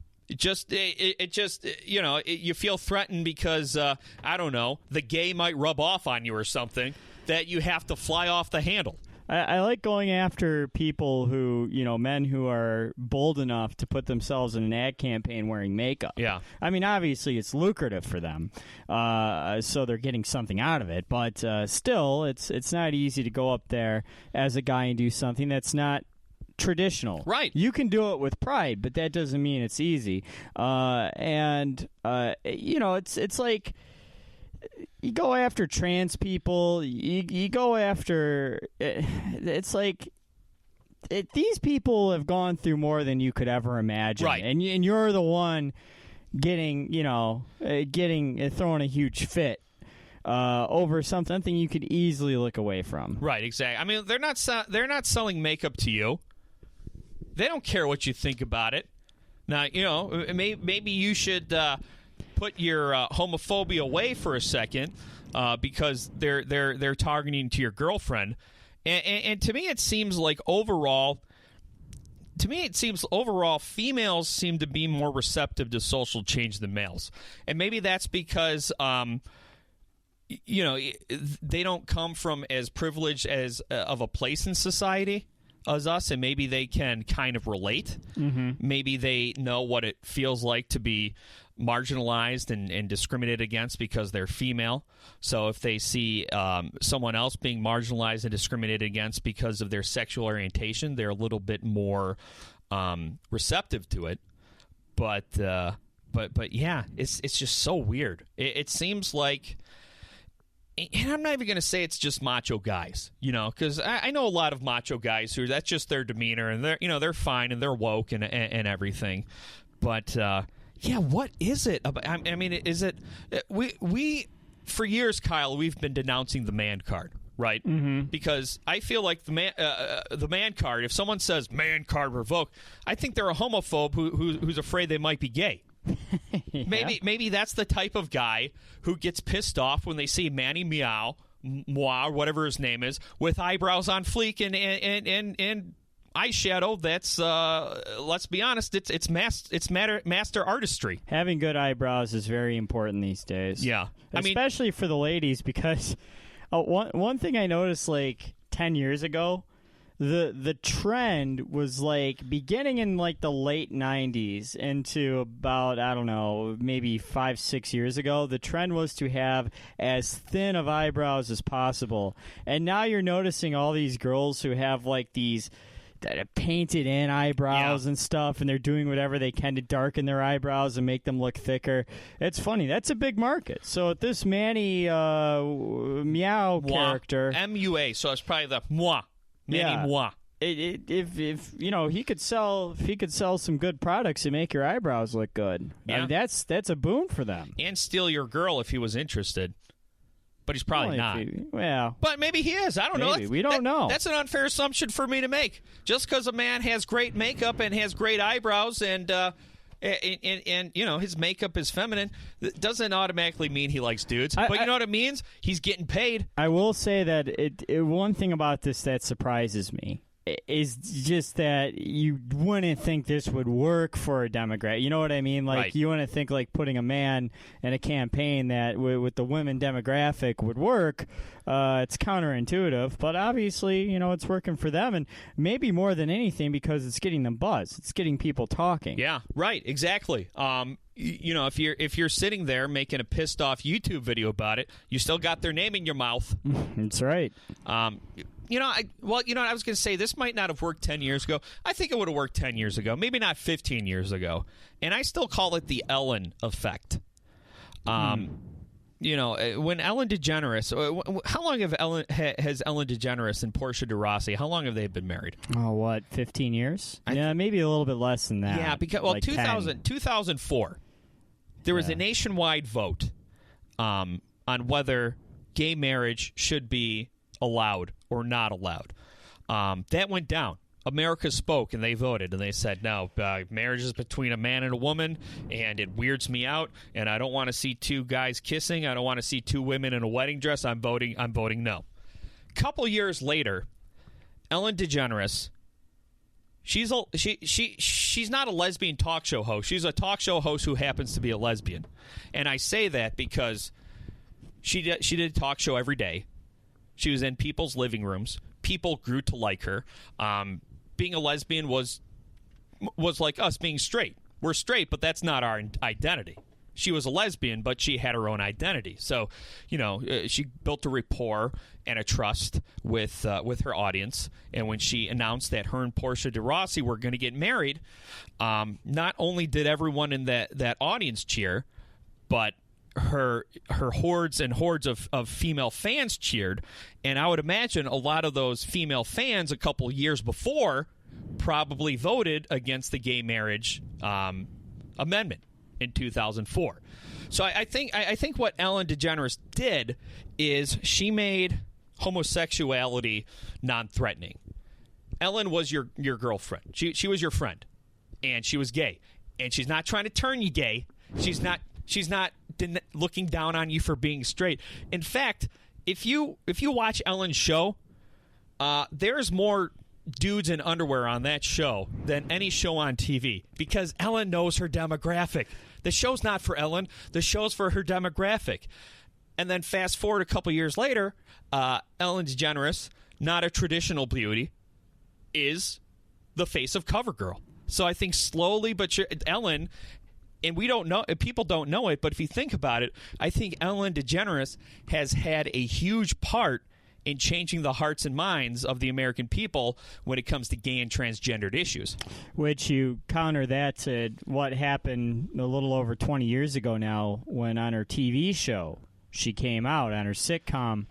feel threatened because, I don't know, the gay might rub off on you or something, that you have to fly off the handle. I like going after people who, men who are bold enough to put themselves in an ad campaign wearing makeup. Yeah. I mean, obviously it's lucrative for them, so they're getting something out of it. But still, it's not easy to go up there as a guy and do something that's not traditional. Right. You can do it with pride, but that doesn't mean it's easy. It's like... You go after trans people. You go after. It's like these people have gone through more than you could ever imagine, right? And you're the one getting throwing a huge fit over something you could easily look away from. Right. Exactly. I mean, they're not selling makeup to you. They don't care what you think about it. Now, maybe you should. Put your homophobia away for a second because they're targeting to your girlfriend, and to me it seems like overall females seem to be more receptive to social change than males, and maybe that's because they don't come from as privileged as of a place in society. as us, and maybe they can kind of relate. Mm-hmm. Maybe they know what it feels like to be marginalized and discriminated against because they're female. So if they see someone else being marginalized and discriminated against because of their sexual orientation, they're a little bit more receptive to it. But yeah, it's just so weird. It seems like, and I'm not even going to say it's just macho guys, because I know a lot of macho guys who that's just their demeanor, and they're fine and they're woke and everything. But yeah, what is it? I mean, is it we for years, Kyle? We've been denouncing the man card, right? Mm-hmm. Because I feel like the man card. If someone says man card revoked, I think they're a homophobe who's afraid they might be gay. Yeah. Maybe that's the type of guy who gets pissed off when they see Manny Moi, whatever his name is, with eyebrows on fleek and eyeshadow. That's let's be honest, it's master artistry. Having good eyebrows is very important these days. Yeah, especially for the ladies, because one thing I noticed like 10 years ago. The trend was like beginning in like the late 90s into about, I don't know, maybe 5-6 years ago. The trend was to have as thin of eyebrows as possible. And now you're noticing all these girls who have like these painted in eyebrows and stuff, and they're doing whatever they can to darken their eyebrows and make them look thicker. It's funny. That's a big market. So with this Manny Meow character, MUA, so it's probably the moi. Manny Moi. If he could sell some good products and make your eyebrows look good, yeah. I mean, that's a boon for them. And steal your girl if he was interested, but he's probably not. But maybe he is. I don't know. We don't know. That's an unfair assumption for me to make. Just because a man has great makeup and has great eyebrows and his makeup is feminine, doesn't automatically mean he likes dudes. But you know what it means? He's getting paid. I will say that one thing about this that surprises me is just that you wouldn't think this would work for a Democrat. You know what I mean? Like, right. You wouldn't think like putting a man in a campaign that with the women demographic would work. It's counterintuitive, but obviously, it's working for them, and maybe more than anything because it's getting them buzz. It's getting people talking. Yeah, right, exactly. If you're sitting there making a pissed off YouTube video about it, you still got their name in your mouth. That's right. I was going to say this might not have worked 10 years ago. I think it would have worked 10 years ago, maybe not 15 years ago. And I still call it the Ellen effect. When Ellen DeGeneres, how long has Ellen DeGeneres and Portia de Rossi, how long have they been married? Oh, what, 15 years? Maybe a little bit less than that. Yeah, because, like 2004, there was a nationwide vote on whether gay marriage should be allowed or not allowed. That went down. America spoke, and they voted, and they said, no, marriage is between a man and a woman, and it weirds me out, and I don't want to see two guys kissing. I don't want to see two women in a wedding dress. I'm voting no. A couple years later, Ellen DeGeneres, she's not a lesbian talk show host. She's a talk show host who happens to be a lesbian. And I say that because she did a talk show every day. She was in people's living rooms. People grew to like her. Being a lesbian was like us being straight. We're straight, but that's not our identity. She was a lesbian, but she had her own identity. So, she built a rapport and a trust with her audience. And when she announced that her and Portia de Rossi were going to get married, not only did everyone in that audience cheer, but her hordes and hordes of female fans cheered. And I would imagine a lot of those female fans a couple years before probably voted against the gay marriage amendment in 2004. So I think what Ellen DeGeneres did is she made homosexuality non-threatening. Ellen was your girlfriend. She was your friend, and she was gay, and she's not trying to turn you gay. She's not looking down on you for being straight. In fact, if you watch Ellen's show, there's more dudes in underwear on that show than any show on TV because Ellen knows her demographic. The show's not for Ellen. The show's for her demographic. And then fast forward a couple years later, Ellen DeGeneres, not a traditional beauty, is the face of CoverGirl. So I think slowly but sure, Ellen, and we don't know, people don't know it, but if you think about it, I think Ellen DeGeneres has had a huge part in changing the hearts and minds of the American people when it comes to gay and transgendered issues. Which you counter that to what happened a little over 20 years ago now when on her TV show she came out on her sitcom.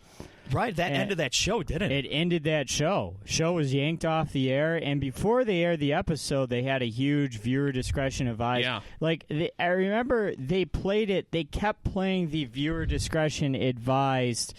Right, that ended that show, didn't it? It ended that show. Show was yanked off the air, and before they aired the episode, they had a huge viewer discretion advised. Yeah. Like, I remember they played it, they kept playing the viewer discretion advised.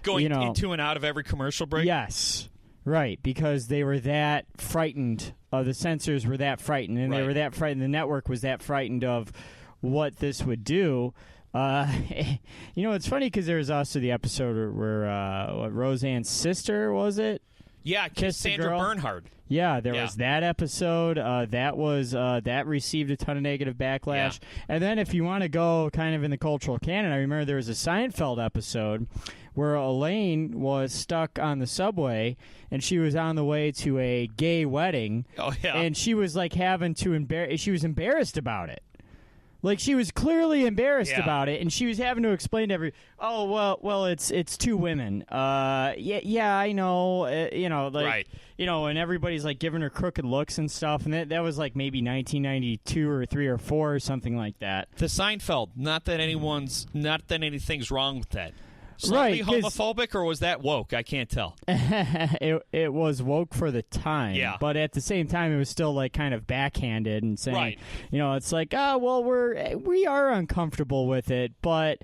Going into and out of every commercial break? Yes, right, because they were that frightened. The censors were that frightened, and they were that frightened. The network was that frightened of what this would do. It's funny because there was also the episode where Roseanne's sister, was it? Yeah, Sandra Bernhard. Yeah, there was that episode. That received a ton of negative backlash. Yeah. And then if you want to go kind of in the cultural canon, I remember there was a Seinfeld episode where Elaine was stuck on the subway and she was on the way to a gay wedding. Oh yeah, and she was like having to she was embarrassed about it. Like, she was clearly embarrassed about it, and she was having to explain to well, it's two women. Yeah, I know. And everybody's like giving her crooked looks and stuff, and that was like maybe 1992 or 3 or 4 or something like that. The Seinfeld. Not that anything's wrong with that. Slightly homophobic, or was that woke? I can't tell. It was woke for the time, but at the same time, it was still like kind of backhanded and saying, it's like, we are uncomfortable with it, but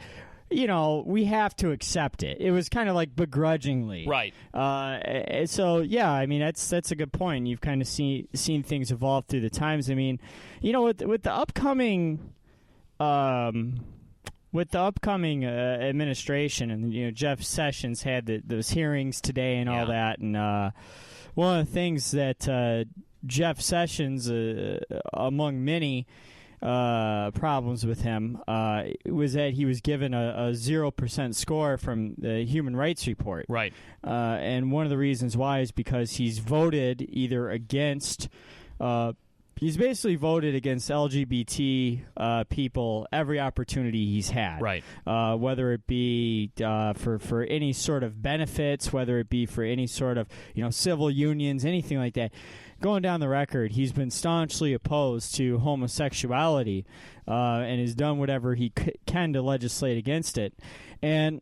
we have to accept it. It was kind of like begrudgingly, right? So yeah, I mean that's a good point. You've kind of seen things evolve through the times. I mean, with the upcoming. With the upcoming administration, and Jeff Sessions had those hearings today and all that, and one of the things that Jeff Sessions, among many problems with him, was that he was given a 0% score from the Human Rights Report. Right. And one of the reasons why is because he's voted either against... He's basically voted against LGBT people every opportunity he's had. Right. Whether it be for any sort of benefits, whether it be for any sort of civil unions, anything like that. Going down the record, he's been staunchly opposed to homosexuality and has done whatever he can to legislate against it. And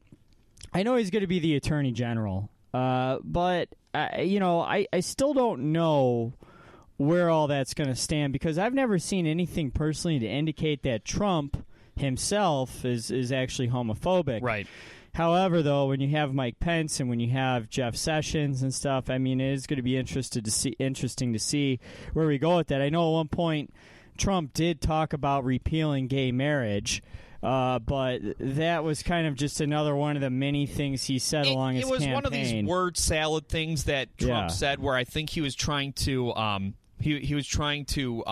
I know he's going to be the Attorney General, but I still don't know where all that's going to stand, because I've never seen anything personally to indicate that Trump himself is actually homophobic. Right. However, though, when you have Mike Pence and when you have Jeff Sessions and stuff, I mean, it is going to be interesting to see where we go with that. I know at one point Trump did talk about repealing gay marriage, but that was kind of just another one of the many things he said along his campaign. It was one of these word salad things that Trump said, where I think he was trying to he was trying to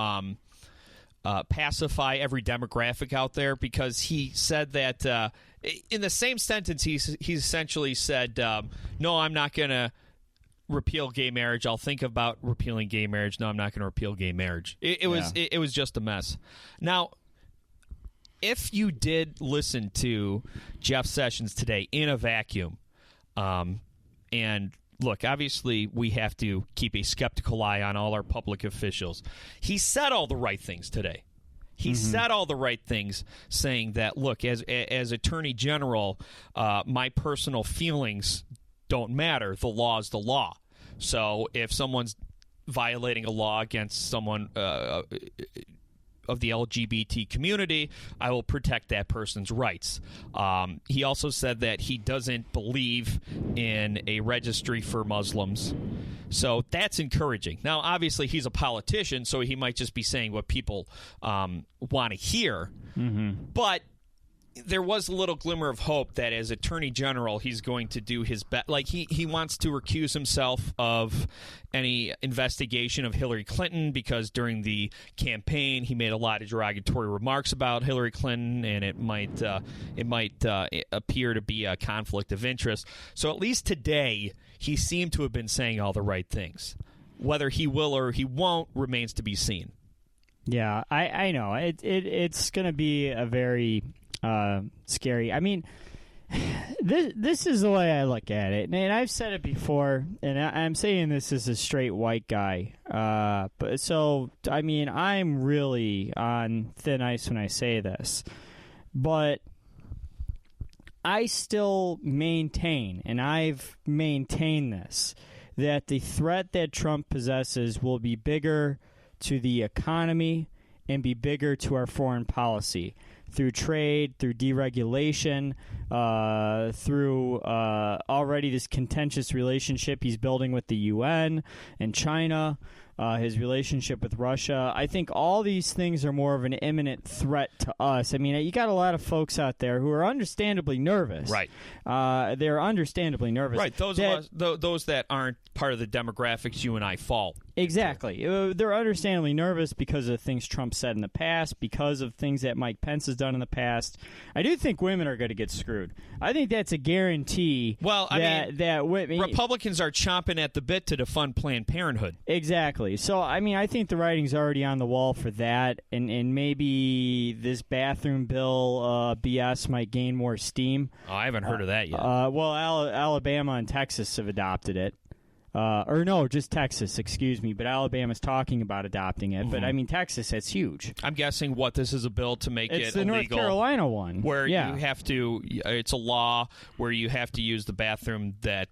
pacify every demographic out there, because he said that in the same sentence he essentially said, no, I'm not going to repeal gay marriage. I'll think about repealing gay marriage. No, I'm not going to repeal gay marriage. It was just a mess. Now, if you did listen to Jeff Sessions today in a vacuum, and look, obviously we have to keep a skeptical eye on all our public officials. He said all the right things today. He said all the right things, saying that, look, as Attorney General, my personal feelings don't matter. The law is the law. So if someone's violating a law against someone of the LGBT community, I will protect that person's rights. He also said that he doesn't believe in a registry for Muslims. So that's encouraging. Now, obviously, he's a politician, so he might just be saying what people want to hear. But there was a little glimmer of hope that as Attorney General, he's going to do his best. Like, he wants to recuse himself of any investigation of Hillary Clinton, because during the campaign he made a lot of derogatory remarks about Hillary Clinton, and it might appear to be a conflict of interest. So at least today he seemed to have been saying all the right things. whether he will or he won't remains to be seen. Yeah, I know. It's going to be a very scary. I mean, this is the way I look at it, and I've said it before, and I'm saying this as a straight white guy. But so, I mean, I'm really on thin ice when I say this, but I still maintain, and I've maintained this, that the threat that Trump possesses will be bigger to the economy and be bigger to our foreign policy through trade, through deregulation, through already this contentious relationship he's building with the UN and China, his relationship with Russia. I think all these things are more of an imminent threat to us. I mean, you got a lot of folks out there who are understandably nervous. Right. They're understandably nervous. Right. Those that aren't part of the demographics you and I fall. Exactly. They're understandably nervous because of things Trump said in the past, because of things that Mike Pence has done in the past. I do think women are going to get screwed. I think that's a guarantee. Well, that Republicans are chomping at the bit to defund Planned Parenthood. Exactly. So, I mean, I think the writing's already on the wall for that, and maybe this bathroom bill BS might gain more steam. Oh, I haven't heard of that yet. Well, Alabama and Texas have adopted it. Or no, just Texas, excuse me. But Alabama's talking about adopting it. Mm-hmm. But, I mean, Texas, that's huge. I'm guessing this is a bill to make it illegal. It's the North Carolina one. Where you have to, it's a law where you have to use the bathroom that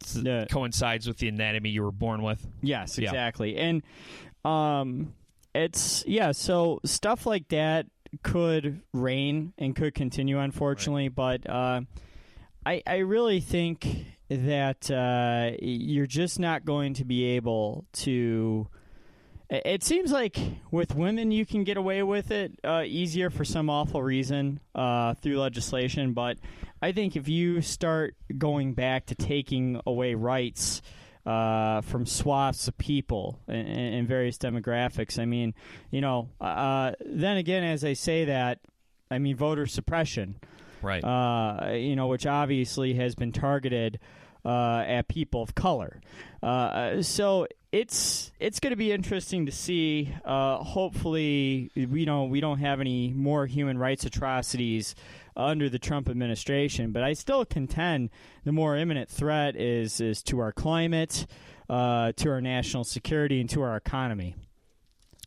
coincides with the anatomy you were born with. Yes, exactly. Yeah. And so stuff like that could reign and could continue, unfortunately. Right. But I really think that you're just not going to be able to. It seems like with women you can get away with it easier for some awful reason through legislation, but I think if you start going back to taking away rights from swaths of people in various demographics, I mean, then again, as I say that, I mean voter suppression. Right. Which obviously has been targeted at people of color. So it's going to be interesting to see. Hopefully, we don't have any more human rights atrocities under the Trump administration. But I still contend the more imminent threat is to our climate, to our national security, and to our economy.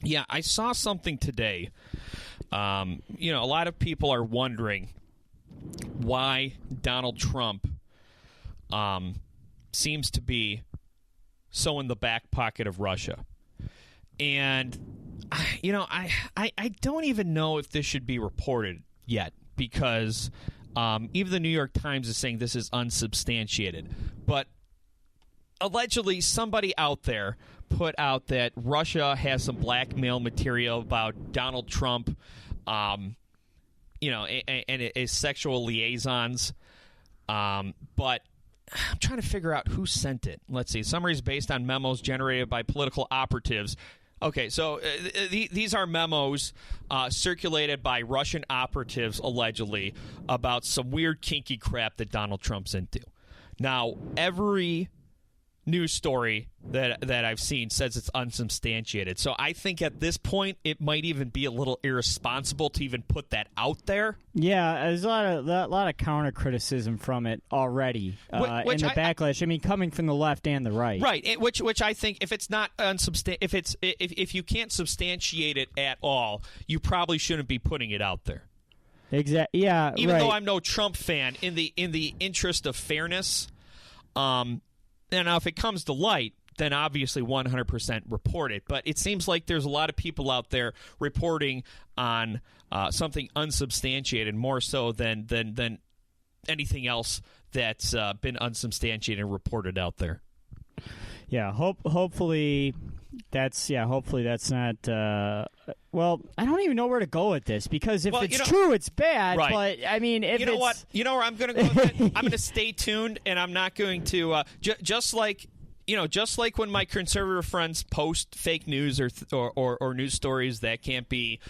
Yeah, I saw something today. A lot of people are wondering why Donald Trump seems to be so in the back pocket of Russia. And, I don't even know if this should be reported yet because even the New York Times is saying this is unsubstantiated. But allegedly somebody out there put out that Russia has some blackmail material about Donald Trump and his sexual liaisons. But I'm trying to figure out who sent it. Let's see. Summary is based on memos generated by political operatives. Okay, so these are memos circulated by Russian operatives, allegedly, about some weird kinky crap that Donald Trump's into. Now, every news story that I've seen says it's unsubstantiated. So I think at this point it might even be a little irresponsible to even put that out there. Yeah, there's a lot of counter criticism from it already in the backlash. I mean, coming from the left and the right. Right, which I think if it's not if you can't substantiate it at all, you probably shouldn't be putting it out there. Exactly. Yeah. Even though I'm no Trump fan, in the interest of fairness, and now if it comes to light, then obviously 100% report it. But it seems like there's a lot of people out there reporting on something unsubstantiated more so than anything else that's been unsubstantiated and reported out there. Yeah, hopefully that's not. Well, I don't even know where to go with this because if it's true, it's bad. Right. But I mean, if what? You know where I'm going to go with it? I'm going to stay tuned, and I'm not going to just like when my conservative friends post fake news or news stories that can't be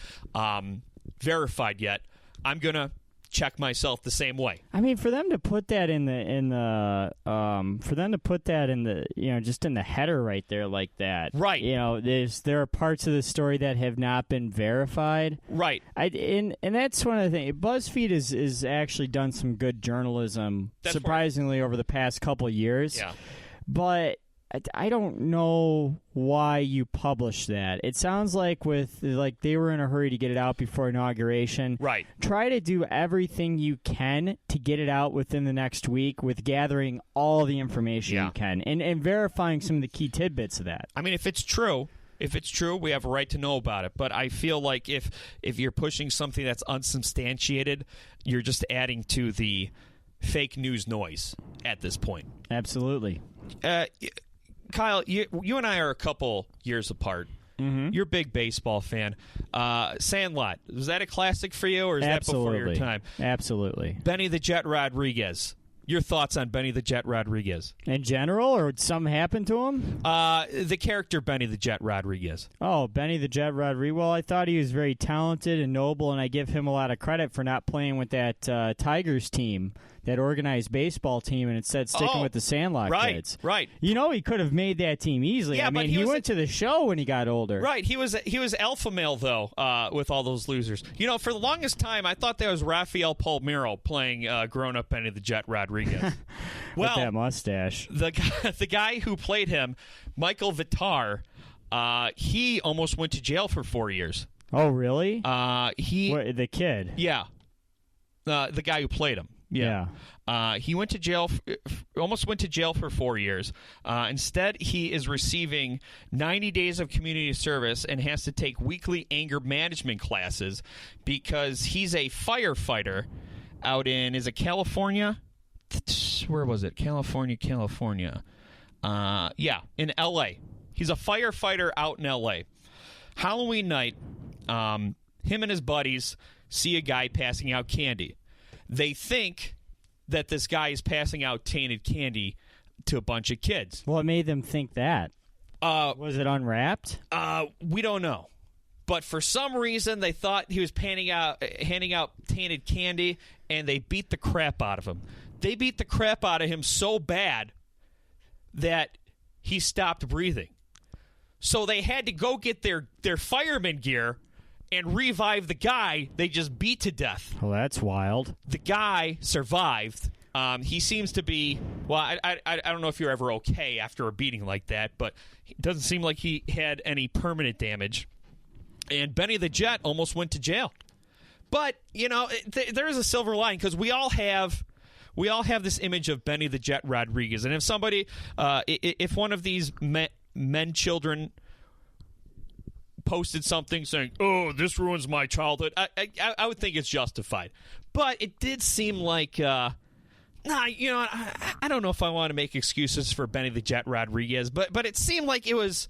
verified yet. I'm going to check myself the same way. I mean, for them to put that in the just in the header right there like that, right? There are parts of the story that have not been verified, right? And that's one of the things. BuzzFeed is actually done some good journalism, surprisingly, over the past couple of years. Yeah, but I don't know why you publish that. It sounds like they were in a hurry to get it out before inauguration. Right. Try to do everything you can to get it out within the next week with gathering all the information you can and verifying some of the key tidbits of that. I mean, if it's true, we have a right to know about it. But I feel like if you're pushing something that's unsubstantiated, you're just adding to the fake news noise at this point. Absolutely. Kyle, you and I are a couple years apart. Mm-hmm. You're a big baseball fan. Sandlot, was that a classic for you, or is that before your time? Absolutely. Benny the Jet Rodriguez. Your thoughts on Benny the Jet Rodriguez? In general, or did something happen to him? The character Benny the Jet Rodriguez. Oh, Benny the Jet Rodriguez. Well, I thought he was very talented and noble, and I give him a lot of credit for not playing with that Tigers team, that organized baseball team, and instead sticking with the Sandlot kids. Right. He could have made that team easily. Yeah, I mean, he went to the show when he got older. Right. He was alpha male, though, with all those losers. For the longest time, I thought that was Rafael Palmeiro playing grown-up Benny the Jet Rodriguez. With that mustache. The guy who played him, Michael Vitar, he almost went to jail for 4 years. Oh, really? The kid? Yeah. The guy who played him. Yeah. He went to jail, almost went to jail for 4 years. Instead, he is receiving 90 days of community service and has to take weekly anger management classes because he's a firefighter out in, is it California? Where was it? California. In L.A. He's a firefighter out in L.A. Halloween night, him and his buddies see a guy passing out candy. They think that this guy is passing out tainted candy to a bunch of kids. What made them think that? Was it unwrapped? We don't know. But for some reason, they thought he was handing out tainted candy, and they beat the crap out of him. They beat the crap out of him so bad that he stopped breathing. So they had to go get their fireman gear and revive the guy they just beat to death. Well, that's wild. The guy survived. He seems to be, well, I don't know if you're ever okay after a beating like that, but it doesn't seem like he had any permanent damage. And Benny the Jet almost went to jail. But, there is a silver lining because we all have this image of Benny the Jet Rodriguez. And if somebody, if one of these children posted something saying, "Oh, this ruins my childhood," I would think it's justified. But it did seem like, I don't know if I want to make excuses for Benny the Jet Rodriguez, but it seemed like it was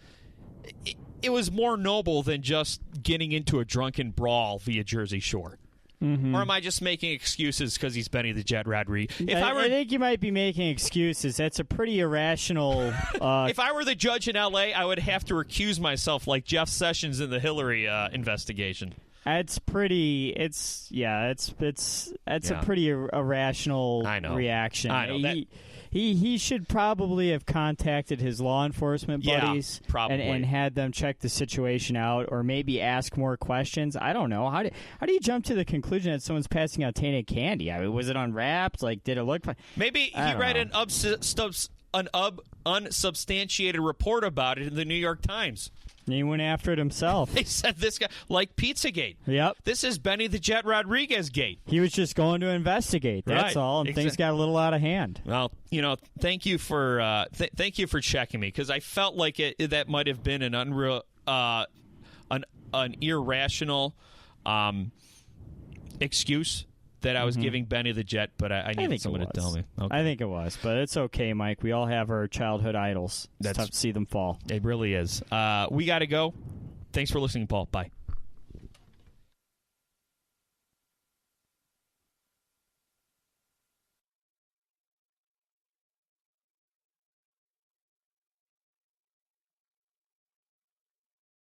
more noble than just getting into a drunken brawl via Jersey Shore. Mm-hmm. Or am I just making excuses because he's Benny the Jet Rodriguez? I think you might be making excuses. That's a pretty irrational... If I were the judge in L.A., I would have to recuse myself like Jeff Sessions in the Hillary investigation. It's pretty... a pretty irrational reaction. I know. He should probably have contacted his law enforcement buddies and had them check the situation out or maybe ask more questions. I don't know. How do you jump to the conclusion that someone's passing out tainted candy? I mean, was it unwrapped? Like, did it look fine? Maybe he read an unsubstantiated report about it in the New York Times. And he went after it himself. They said this guy, like Pizzagate. Yep. This is Benny the Jet Rodriguez gate. He was just going to investigate. That's all, and things got a little out of hand. Well, thank you for checking me because I felt like that might have been an irrational excuse that I was giving Benny the Jet, but I needed someone to tell me. Okay. I think it was, but it's okay, Mike. We all have our childhood idols. It's tough to see them fall. It really is. We got to go. Thanks for listening, Paul. Bye.